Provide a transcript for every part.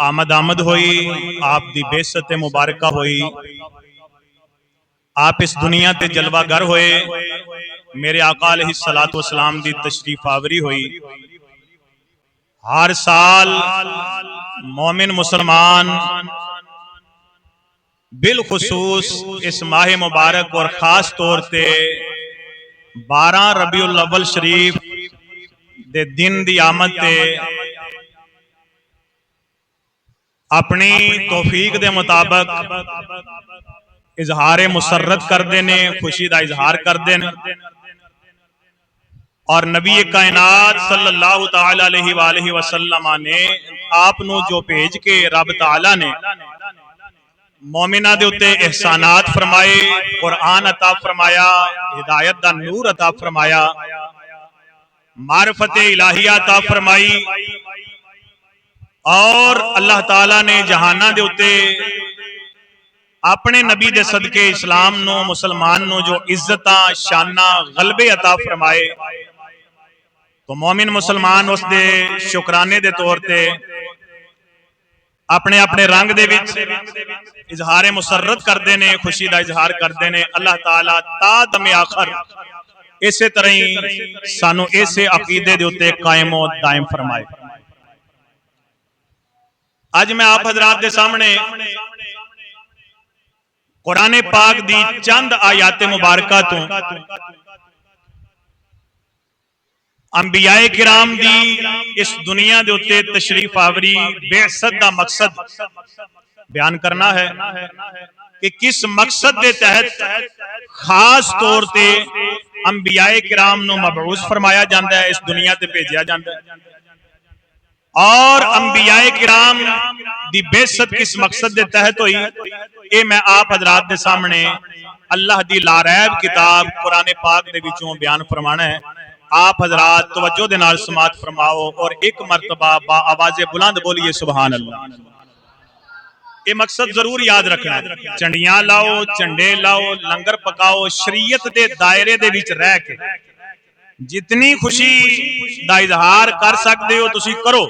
آمد ہوئی آپ دی بیست مبارکہ ہوئی. آپ اس دنیا تے جلوہ گر ہوئے. میرے آقا علیہ السلام دی تشریف آوری ہوئی. ہر سال مومن مسلمان بالخصوص اس ماہ مبارک اور خاص طور تے 12 ربیع الاول شریف دے دن دی آمد تے اپنی توفیق دے مطابق اظہار مسرت کر دینے، خوشی دا اظہار کر دینے اور نبی کائنات صلی اللہ تعالی علیہ وآلہ وسلم نے آپ نو جو بھیج کے رب تعالی نے مومنہ دے اتے احسانات فرمائے، قرآن عطا فرمایا، ہدایت دا نور عطا فرمایا، معرفت الہیہ عطا فرمائی اور اللہ تعالیٰ نے جہانہ دے اتے اپنے نبی دے صدقے اسلام نو مسلمان نو جو عزتاں شانہ غلبے عطا فرمائے تو مومن مسلمان اس دے شکرانے دے طور تے اپنے اپنے رنگ دے وچ اظہار مسرت کر دینے، خوشی دا اظہار کر دینے. اللہ تعالیٰ تا دم آخر اسے طرح ہی سانو اسے عقیدے دے اتے قائم و دائم فرمائے. آج میں آپ حضرات دے سامنے قرآن پاک دی چند آیات مبارکہ تو انبیاء کرام دی اس دنیا دے اتے تشریف آوری بعثت دا مقصد بیان کرنا ہے کہ کس مقصد دے تحت خاص طور تے انبیاء کرام نو مبعوث فرمایا جاندہ ہے، اس دنیا تے بھیجیا جاندہ ہے اور انبیاء کرام دی بعثت کس مقصد دے تحت ہوئی. اے میں آپ حضرات دے سامنے اللہ دی لاریب کتاب قرآن پاک دے وچوں بیان فرمانا ہے. آپ حضرات توجہ دے نال سماعت فرماؤ اور ایک مرتبہ با آواز بلند بولیے سبحان اللہ. یہ مقصد ضرور یاد رکھنا ہے. چنڈیاں لاؤ، چنڈے لاؤ، لنگر پکاؤ، شریعت دے دائرے دے وچ رہ کے جتنی خوشی دا اظہار کر سکتے ہو تسی کرو،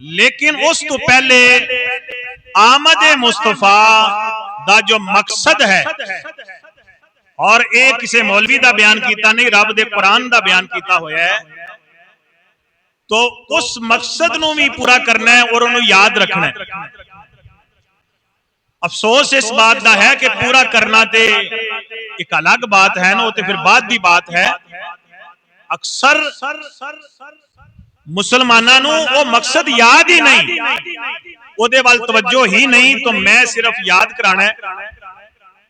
لیکن اس تو پہلے آمد مصطفیٰ دا جو مقصد ہے اور ایک کسی مولوی دا بیان کیتا نہیں، رب دے قرآن دا بیان کیتا ہویا ہے، تو اس مقصد نو بھی پورا کرنا ہے اور انہوں یاد رکھنا ہے. افسوس اس بات دا ہے کہ پورا کرنا تے ایک الگ بات ہے نا، تے پھر بعد بھی بات ہے. اکثر مسلمانانوں وہ مقصد یاد ہی نہیں، وہ دے وال توجہ ہی نہیں، تو میں صرف یاد کرانا ہے.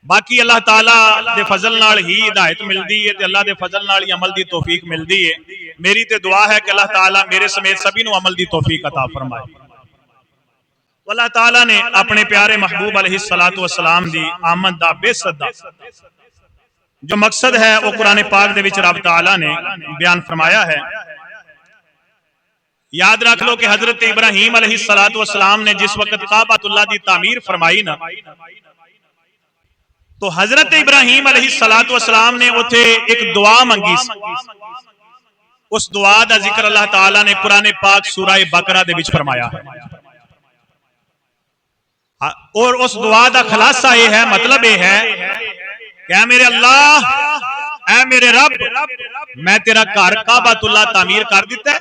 باقی اللہ تعالیٰ دے فضل نال ہی ہدایت مل دی ہے تے اللہ دے فضل نال ہی عمل دی توفیق مل دی ہے. میری تے دعا ہے کہ اللہ تعالیٰ میرے سمیت سبھی نو عمل دی توفیق عطا فرمائے. اللہ تعالیٰ نے اپنے پیارے محبوب علیہ السلام دی آمد دا بعثت دا جو مقصد ہے وہ قرآن پاک دے وچ رب تعالیٰ نے بیان فرمایا ہے. یاد رکھ لو کہ حضرت ابراہیم علیہ السلام نے جس وقت کعبۃ اللہ دی تعمیر فرمائی نا، تو حضرت ابراہیم علیہ السلام نے اتھے ایک دعا منگی سی. اس دعا دا ذکر اللہ تعالیٰ نے قرآن پاک سورہ بقرہ دے وچ فرمایا ہے اور اس دعا دا خلاصہ یہ ہے، مطلب یہ ہے کہ اے میرے اللہ، اے میرے رب، میں تیرا گھر کعبۃ اللہ تعمیر کر دیتا ہے،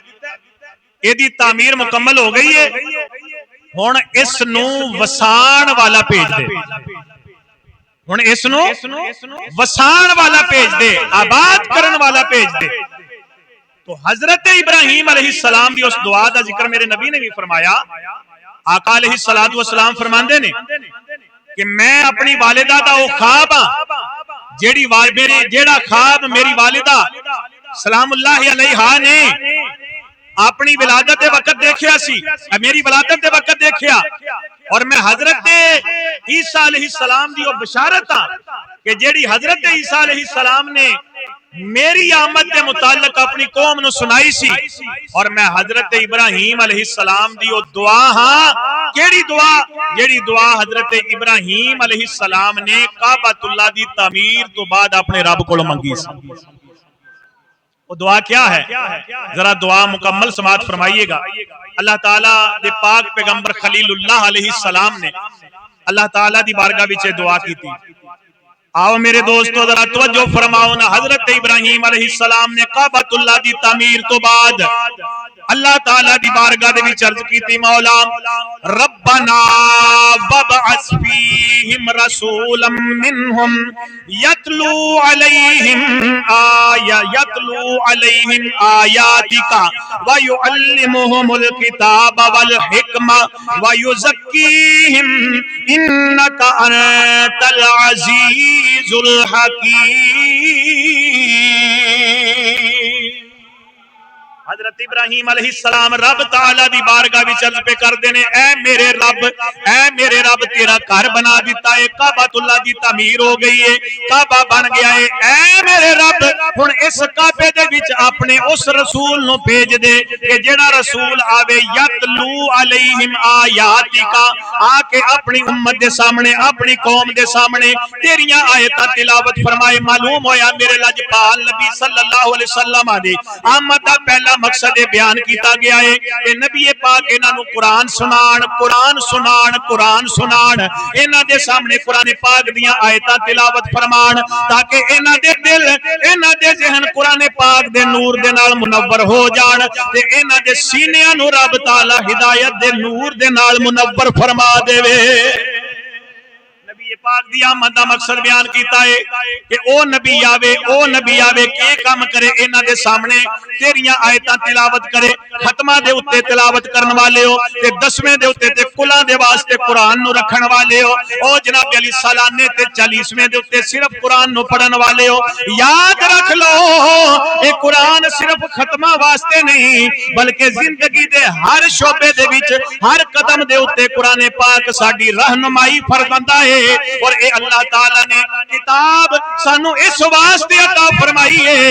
یہ دی تعمیر مکمل ہو گئی ہے، ہن اس نو وسان والا بھیج دے، ہن اس نو وسان والا بھیج دے، آباد کرن والا بھیج دے. تو حضرت ابراہیم علیہ السلام دی اس دعا دا ذکر میرے نبی نے بھی فرمایا. آقا علیہ السلام فرماندے نے کہ میں اپنی والدہ دا وہ خواب جیڑا خواب میری والدہ سلام اللہ علیہا نے اپنی ولادت دے وقت دیکھیا سی، میری ولادت دے وقت دیکھیا، اور میں حضرت عیسیٰ علیہ السلام دی وہ بشارت کہ جیڑی حضرت عیسیٰ علیہ السلام نے میری آمد کے متعلق اپنی قوم نو سنائی سی، اور میں حضرت ابراہیم علیہ السلام دی وہ دعا ہاں، کیڑی دعا؟ جیڑی دعا حضرت ابراہیم علیہ السلام نے کعبۃ اللہ دی تعمیر تو بعد اپنے رب کو منگی سی. وہ دعا کیا ہے؟ ذرا دعا مکمل سماعت فرمائیے گا. اللہ تعالیٰ دے پاک پیغمبر خلیل اللہ علیہ السلام نے اللہ تعالیٰ دی بارگاہ وچ دعا کی تھی. آؤ میرے دوستو ذرا توجہ فرماؤ نا. حضرت ابراہیم علیہ السلام نے کعبۃ اللہ دی تعمیر تو بعد اللہ تعالیٰ دی بارگاہ دے وچ عرض کی تھی مولا ربنا وابعث فیہم رسولا منہم یتلو علیہم آیاتک ویعلمہم الکتاب والحکمہ ویزکیہم انک انت العزیز الحکیم. حضرت ابراہیم علیہ السلام رب تعالی دی بارگاہ وچ عرض پہ کر دینے اے میرے رب تیرا گھر بنا دیتا ہے. کعبۃ اللہ دی تعمیر ہو گئی ہے, کعبہ بن گیا ہے. اے میرے رب ہن اس کعبے دے وچ اپنے اس رسول نو بھیج دے کہ جڑا رسول آوے یتلو علیہم آیاتک, آ کے اپنی امت دے سامنے اپنی قوم دے سامنے تیریاں آیتاں تلاوت فرمائے. معلوم ہویا میرے لجپال نبی صلی اللہ علیہ وسلم دی آمد دا پہلا مقصد بیان کیتا گیا ہے کہ نبی پاک انہاں نو قرآن سنان انہاں دے سامنے قرآن پاک دیاں آیتاں تلاوت فرمان تاکہ انہاں دے دل انہاں دے ذہن قرآن پاک دے نور دے نال منور ہو جان تے انہاں دے سینیاں نو رب تعالی ہدایت دے نور دے نال منور فرما دے وے. پاک دی آمد دا مقصد بیان کیتا ہے کہ او نبی آوے کی کام کرے انہاں دے سامنے تیریاں آیتاں تلاوت کرے. ختمہ دے اتے تلاوت کرن والے ہو تے 10ویں دے اتے تے کلاں دے واسطے قرآن نو رکھن والے ہو. او جناب علی سالانے تے 40ویں دے اتے صرف قرآن نو پڑھن والے ہو. یاد رکھ لو اے قرآن صرف ختمہ واسطے نہیں بلکہ زندگی دے ہر شعبے دے وچ ہر قدم دے اتے قرآن پاک ساڈی رہنمائی فرماندا ہے. اور اے اللہ تعالیٰ نے کتاب سانو اس واسطے عطا فرمائی ہے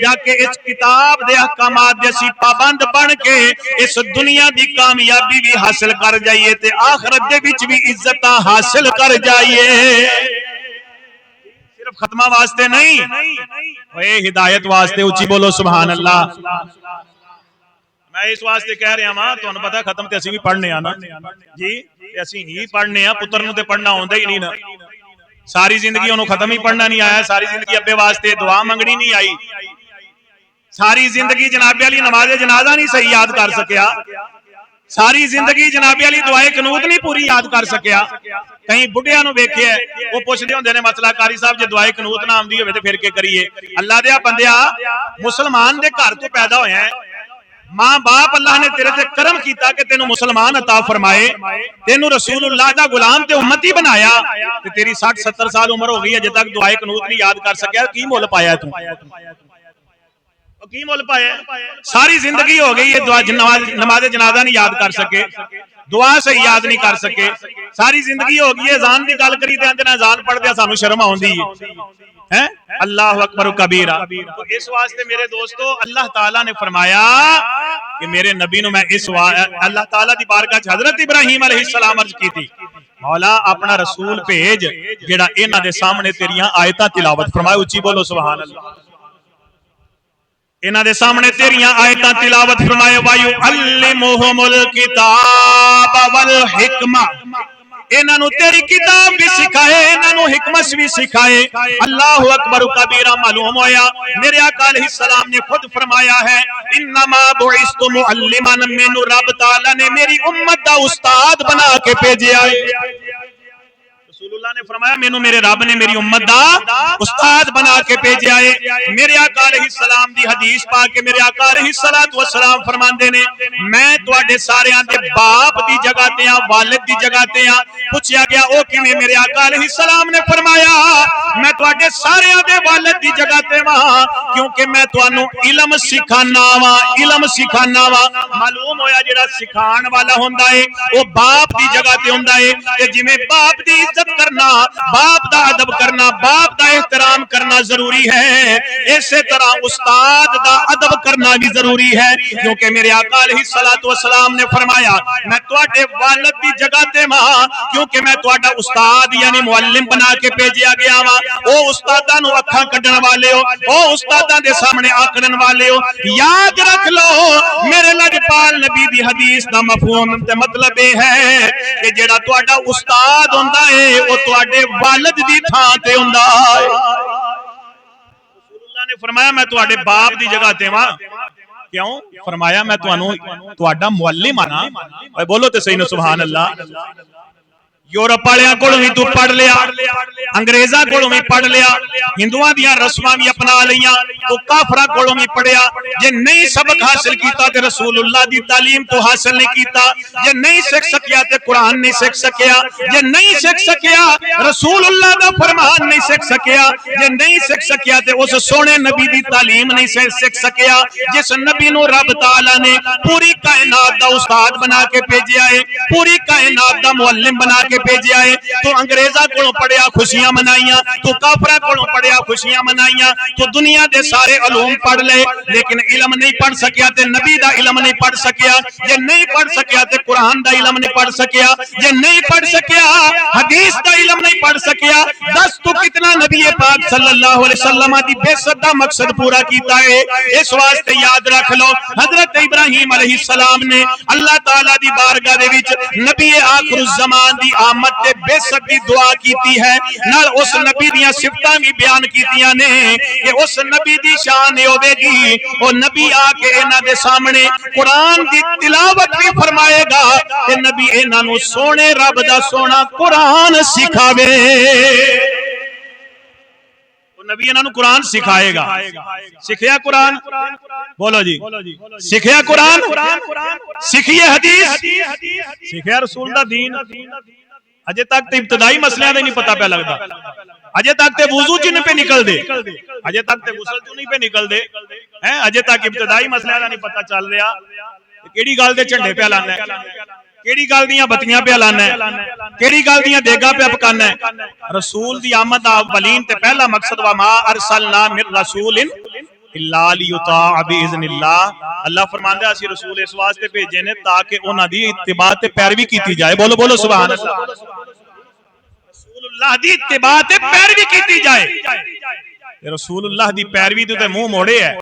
تاکہ اس کتاب دے احکامات دے اسی پابند بن کے اس دنیا دی کامیابی بھی حاصل کر جائیے تے آخرت دے وچ بھی عزتاں حاصل کر جائیے. صرف ختمہ واسطے نہیں اے ہدایت واسطے. اونچی بولو سبحان اللہ. میں اس واسطے کہہ رہا ہاں تانوں پتہ ختم تے اسی بھی پڑھنے آ نا جی اسی ہی پڑھنے آ. پتر نو تے پڑھنا ہوندا ہی نہیں نا. ساری زندگی انہوں ختم ہی پڑھنا نہیں آیا. ساری زندگی ابے واسطے دعا منگنی نہیں آئی. ساری زندگی جناب علی نماز جنازہ نہیں صحیح یاد کر سکیا. ساری زندگی جناب علی دعائے قنوت نہیں پوری یاد کر سکیا. کہیں بڑھیاں نو ویکھیا ہے وہ پوچھدے ہوندے نے مسئلہ قاری صاحب جے دعائے قنوت نہ آندی ہوے تے پھر کے کریے. اللہ دے بندیا مسلمان دے گھر تو پیدا ہویا ہے. ماں باپ اللہ نے تیرے تے کرم کیتا کہ تینو مسلمان عطا فرمائے, تینو رسول اللہ دا غلام تے امتی بنایا تے تیری 60-70 سال عمر ہو گئی ہے جے تک دعائے قنوت نہیں یاد کر سکیا. کی مول پایا تو کی مول پایا؟ ساری زندگی ہو گئی ہے دعا نماز جنازہ نہیں یاد کر سکے, دعا سے یاد نہیں کر سکے. ساری زندگی ہو گئی ہے اذان دی گل کری تے اندر اذان پڑھدے سانو شرم آوندی ہے. اللہ اکبر کبیرہ. تو اس واسطے میرے دوستو اللہ تعالیٰ نے فرمایا کہ میرے نبی نو میں اس اللہ تعالیٰ دی بارگاہ حضرت ابراہیم علیہ السلام عرض کی تھی مولا اپنا رسول بھیج جڑا انہاں دے سامنے تیریاں آیتاں تلاوت فرمائے. اونچی بولو سبحان اللہ. انہاں دے سامنے تیریاں آیتاں تلاوت فرمائے. وَيُعَلِّمُهُمُ الْكِتَابَ وَالْحِکْمَةَ, انہاں نو تیری کتاب بھی سکھائے, انہاں نو حکمت بھی سکھائے. اللہ اکبر کبیرہ. معلوم ہویا میرے آقا علیہ السلام نے خود فرمایا ہے انما بعثت معلما, مینوں رب تعالی نے میری امت دا استاد بنا کے بھیجیا ہے. رسول اللہ نے فرمایا مینوں میرے رب نے میری امت دا استاد بنا کے بھیجیا ہے. میرے آقا علیہ السلام دی حدیث پاک کے میرے آقا علیہ السلام فرماندے نے میں تواڈے ساریاں دے باپ دی جگہ تے ہاں, والد دی جگہ تے ہاں. پوچھیا گیا او کیویں؟ میرے آقا علیہ السلام نے فرمایا میں تواڈے ساریاں دے والد دی جگہ تے ہاں کیونکہ میں تانوں علم سکھانا وا. معلوم ہویا جڑا سکھان والا ہوندا ہے او باپ دی جگہ تے ہوندا ہے کہ جویں باپ دی عزت کرنا، باپ دا ادب کرنا، باپ دا احترام کرنا ضروری ہے، اسی طرح استاد دا ادب کرنا بھی ضروری ہے، کیونکہ میرے آقا علیہ الصلوۃ والسلام نے فرمایا میں تواڈے والد دی جگہ تے ماں، کیونکہ میں تواڈا استاد یعنی معلم بنا کے بھیجیا گیا وا، او استاداں نو اکھاں کڈن والے ہو، او استاداں دے سامنے آکڑن والے ہو، یاد رکھ لو میرے لجپال نبی دی حدیث دا مفہوم تے مطلب یہ ہے کہ جڑا تواڈا استاد ہوندا ہے او تواڈے والد دی تھاں تے ہوندا ہے۔ رسول اللہ نے فرمایا میں تواڈے باپ دی جگہ تے واں، کیوں فرمایا میں تواڈا معلم ہاں نا، بولو تے صحیح نو سبحان اللہ۔ یورپ والوں کو بھی تو پڑھ لیا، انگریزاں کو بھی پڑھ لیا، ہندوؤں دیاں رسماں بھی اپنا لیاں، تو کافراں کو بھی پڑھیا، جے نہیں سبق حاصل کیتا تے رسول اللہ دی تعلیم تو حاصل نہیں کیتا، جے نہیں سیکھ سکیا تے قرآن نہیں سیکھ سکیا، جے نہیں سیکھ سکیا رسول اللہ دا فرمان نہیں سیکھ سکیا، جے نہیں سیکھ سکیا تے اس سونے نبی دی تعلیم نہیں سیکھ سکیا جس نبی نو رب تعالی نے پوری کائنات دا استاد بنا کے بھیجیا ہے، پوری کائنات دا معلم بنا کے بھیجیا ہے۔ تو انگریزاں کولوں پڑھیا خوشیاں منائیاں، تو کافراں کولوں پڑھیا خوشیاں منائیاں، تو دنیا دے سارے علوم پڑھ لے لیکن علم نہیں پڑھ سکیا تے نبی دا علم نہیں پڑھ سکیا، یہ نہیں پڑھ سکیا تے قرآن دا علم نہیں پڑھ سکیا، یہ نہیں پڑھ سکیا حدیث دا علم نہیں پڑھ سکیا، دس تو کتنا نبی پاک صلی اللہ علیہ وسلم دی بعثت دا مقصد پورا کیتا ہے۔ اس واسطے یاد رکھ لو حضرت ابراہیم علیہ السلام نے اللہ تعالی دی بارگاہ دے وچ نبی آخر الزمان دی آمد تے بعثت دی دعا کیتی ہے، نال اس نبی دیاں صفتاں بھی بیان کیتیاں نے کہ اس نبی دی شان یہ ہوے گی او نبی آ کے انہاں دے سامنے قرآن دی تلاوت بھی فرمائے گا تے نبی انہاں نو سونے رب دا سونا قرآن سکھاوے، نبی انہاں نو قرآن سکھائے گا۔ سکھیا قرآن، بولو جی سکھیا قرآن، سکھیے حدیث، سکھیا رسول دا دین۔ اجے تک تے ابتدائی مسئلے دے نہیں پتہ پہ لگدا، اجے تک تے وضو چ نہیں پہ نکل دے، اجے تک تے غسل چ نہیں پہ نکل دے، اجے تک ابتدائی مسئلے دا نہیں پتہ چل رہا کیڑی گل دے جھنڈے پہ لانا ہے، کیڑی گل دیاں بتیاں پہ لانا ہے، کیڑی گل دیاں دیگاں پہ پکانا ہے۔ رسول دی آمد اولین تے پہلا مقصد وما ارسلنا من رسول الا لیطاع باذن اللہ، اللہ فرماندا ہے اسی رسول اس واسطے بھیجے نے تاکہ انہاں دی اتباع تے پیروی کیتی جائے، بولو بولو سبحان اللہ، رسول اللہ دی اتباع تے پیروی کیتی جائے۔ رسول اللہ دی پیروی تے منہ موڑے ہے،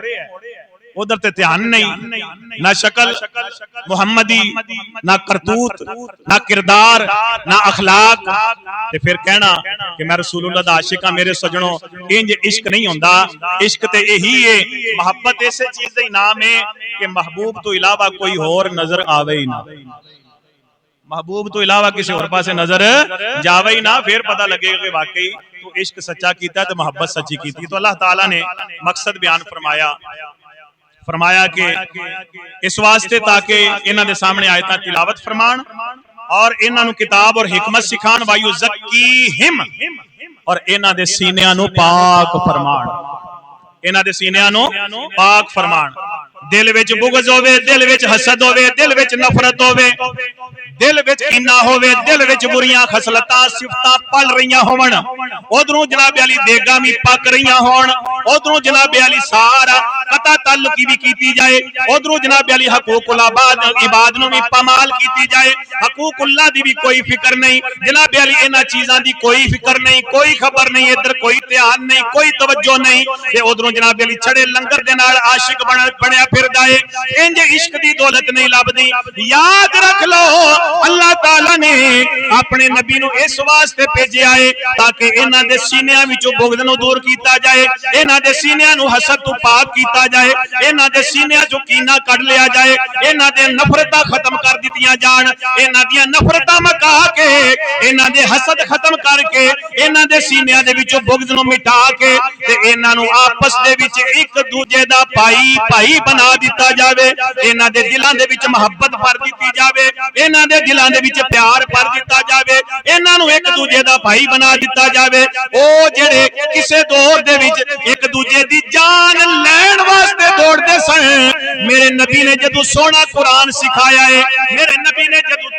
ادھر تے دھیان نہیں، نہ شکل محمدی، نہ کرتوت، نہ کردار، نہ اخلاق، تے پھر کہنا کہ میں رسول اللہ دا عاشق ہاں۔ میرے سجنوں انج عشق نہیں ہوندا، عشق تے یہی ہے، محبت ایسے چیز دا نام ہے کہ محبوب تو علاوہ کوئی اور نظر آوے ہی نہ، محبوب تو علاوہ کسی اور پاسے نظر جاوے ہی نہ، پھر پتہ لگے کہ واقعی تو عشق سچا کیتا ہے تو محبت سچی کیتی۔ تو اللہ تعالیٰ نے مقصد بیان فرمایا کہ اس واسطے تاکہ انہاں دے سامنے آیتاں تلاوت فرمان اور انہاں نو کتاب اور حکمت سکھان، وَيُزَكِّيهِمْ، اور انہاں دے سینیاں نو پاک فرمان، انہاں دے سینیاں نو پاک فرمان۔ دل وچ بغض ہوے، دل وچ حسد ہوے، دل وچ نفرت ہوے، دل وچ کینہ ہوے، دل وچ بریاں خصلتاں صفتاں پل رہیاں ہون، ادھروں جناب علی دیگاں بھی پک رہیاں ہون، ادھروں جناب علی سارا قطع تعلقی بھی کیتی جائے، ادھروں جناب علی حقوق العباد نو بھی پامال کیتی جائے، حقوق اللہ دی بھی کوئی فکر نہیں، جناب علی انہاں چیزاں دی کوئی فکر نہیں، کوئی خبر نہیں، ادھر کوئی دھیان نہیں، کوئی توجہ نہیں، تے ادھروں جناب علی چھڑے لنگر دے نال عاشق بنیا پھردا ہے۔ انج عشق دی دولت نہیں لبدی۔ یاد رکھ لو اللہ تعالی نے اپنے نبی نو اس واسطے بھیجیا ہے تاکہ انہاں دے سینیاں وچوں بغض نو دور کیتا جائے، انہاں دے سینیاں نو حسد تو پاک کیتا جائے، انہاں دے سینیاں چوں کینہ کڈ لیا جائے، انہاں دے نفرتاں ختم کر دتیاں جان، انہاں دیاں نفرتاں مکا کے، انہاں دے حسد ختم کر کے، انہاں دے سینیاں دے وچوں بغض نو مٹا کے تے انہاں نو آپس دے وچ ایک دوجے دا بھائی بنا دیتا جاوے، انہاں دے دلاں دے وچ محبت بھر دتی جاوے، انہاں دے دلاں دے وچ پیار بھر دتا جاوے، انہاں نو ایک دوجے دا بھائی بنا دتا جاوے۔ او جڑے کسے دور دے وچ ایک دوجے دی جان لین واسطے دوڑ دے سن، میرے نبی نے جدو سونا قرآن سکھایا ہے، میرے نبی نے جدو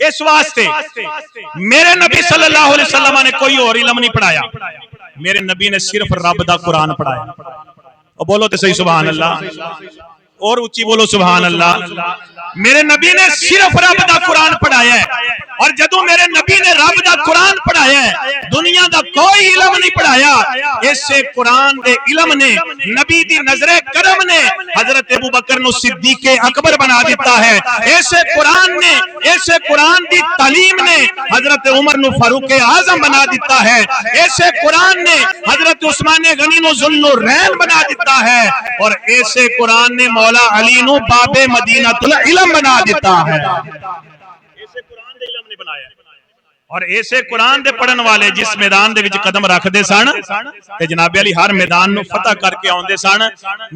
اس واسطے میرے نبی صلی اللہ علیہ وسلم نے کوئی اور علم نہیں پڑھایا، میرے نبی نے صرف رب دا قرآن پڑھایا. اور بولو تو صحیح سبحان اللہ، اور اونچی بولو سبحان اللہ. میرے نبی نے صرف رب دا قرآن پڑھایا ہے، اور جدوں میرے نبی نے رب دا قرآن پڑھایا ہے دنیا دا کوئی علم نہیں پڑھایا. اسے قرآن دے علم نے نبی دی نظر کرم نے حضرت ابو بکر نو صدیق اکبر بنا دیتا ہے. اسے قرآن نے، اسے قرآن دی تعلیم نے حضرت عمر نو فاروق اعظم بنا دیتا ہے. اسے قرآن نے حضرت عثمان غنی نو ذوالنورین بنا دیتا ہے، اور اسے قرآن نے مولا علی نو باب مدینہ العلم بنا دیتا ہے. اسے قرآن دے علم نے بنایا. اور ایسے قرآن دے پڑھن والے جس میدان دے وچ قدم رکھ دے سن تے جناب علی ہر میدان نو فتح کر کے آوندے سن.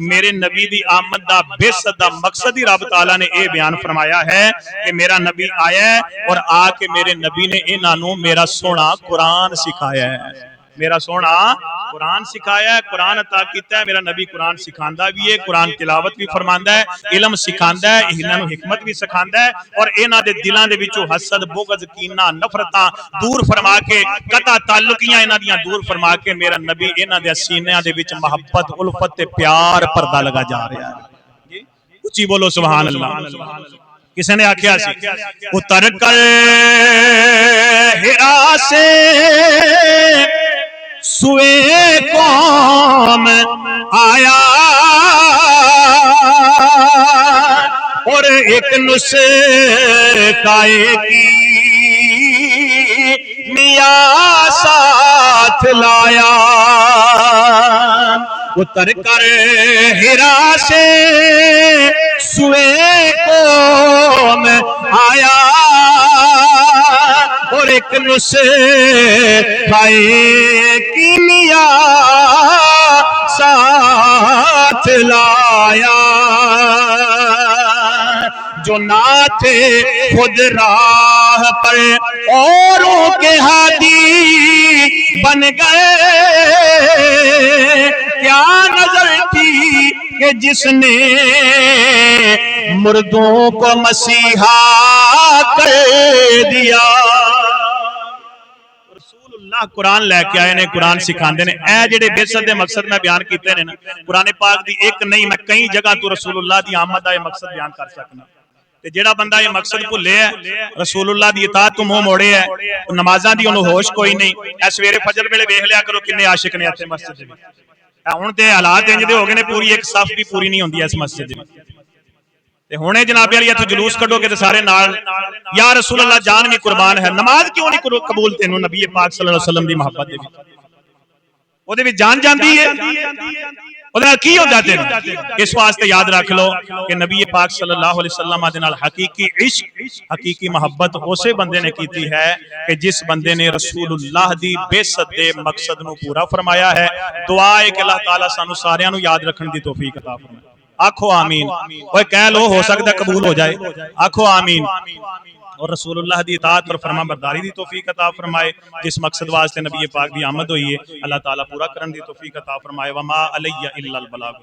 میرے نبی دی آمد دا بعثت دا مقصد ہی رب تعالی نے اے بیان فرمایا ہے کہ میرا نبی آیا ہے اور آ کے میرے نبی نے انہاں نو میرا سونا قرآن سکھایا ہے. میرا سونا قرآن سکھایا ہے، قرآن عطا کیتا ہے. میرا نبی قرآن سکھاندا بھی ہے، قرآن تلاوت بھی فرماندا ہے، علم سکھاندا ہے، انہاں نو حکمت بھی سکھاندا ہے، اور انہاں دے دلاں دے وچوں حسد، بغض، کینہ، نفرتاں دور فرما کے، قطع تعلقیاں انہاں دیاں دور فرما کے میرا نبی انہاں دے سینیاں دے وچ محبت، الفت تے پیار پردہ لگا جا رہا ہے. اونچی بولو سبحان اللہ. کسی نے آکھیا سی اتر کر ہرا سے سوئے قوم آیا اور ایک نسخائے کی میاں ساتھ لایا. اتر کر ہرا سے سوئے قوم آیا اور ایک نسخائے کی میاں ساتھ لایا. جو نہ تھے خود راہ پر اوروں کے ہادی بن گئے، کیا نظر تھی کہ جس نے مردوں کو مسیحا کر دیا. اللہ قرآن لے کے آئے نے، قرآن سکھاندے نے. اے جڑے بعثت دے مقصد میں بیان کیتے نے نا قرآن پاک دی ایک نہیں میں کئی جگہ تو رسول اللہ دی آمد دا یہ مقصد بیان کر سکنا. تے جڑا بندہ یہ مقصد بھلے ہے، رسول اللہ دی اطاعت تو منہ موڑے ہے، نمازاں دی انہوں ہوش کوئی نہیں. اے سویرے فجر ویلے ویکھ لیا کرو کنے عاشق نے اتنے مسجد دے وچ. ہن تے حالات انج دے ہو گئے نے پوری ایک صف بھی پوری نہیں ہوندی اس مسجد دے وچ. تے ہونے جناب علی اتھوں جلوس کڈو گے تے سارے نال یا رسول اللہ جان بھی قربان ہے. نماز کیوں نہیں قبول تینوں نبی پاک صلی اللہ علیہ وسلم دی محبت دے وچ او دے وچ جان جاندی ہے، او دے نال کی ہوندا تینوں. اس واسطے یاد رکھ لو کہ نبی پاک صلی اللہ علیہ وسلم دے نال حقیقی عشق، حقیقی محبت اسے بندے نے کیتی ہے کہ جس بندے نے رسول اللہ دی بعثت دے مقصد نو پورا فرمایا ہے. دعا ہے کہ اللہ تعالی سانو ساریاں نو یاد رکھن دی توفیق عطا فرمائے. آکھو آمین. اوے کہہ لو ہو سکتا قبول ہو جائے. آکھو آمین. اور رسول اللہ دی اطاعت اور فرما برداری دی توفیق عطا فرمائے. جس مقصد واسطے نبی پاک دی آمد ہوئی ہے اللہ تعالیٰ پورا کرن دی توفیق عطا فرمائے. وما علی الا البلاغ.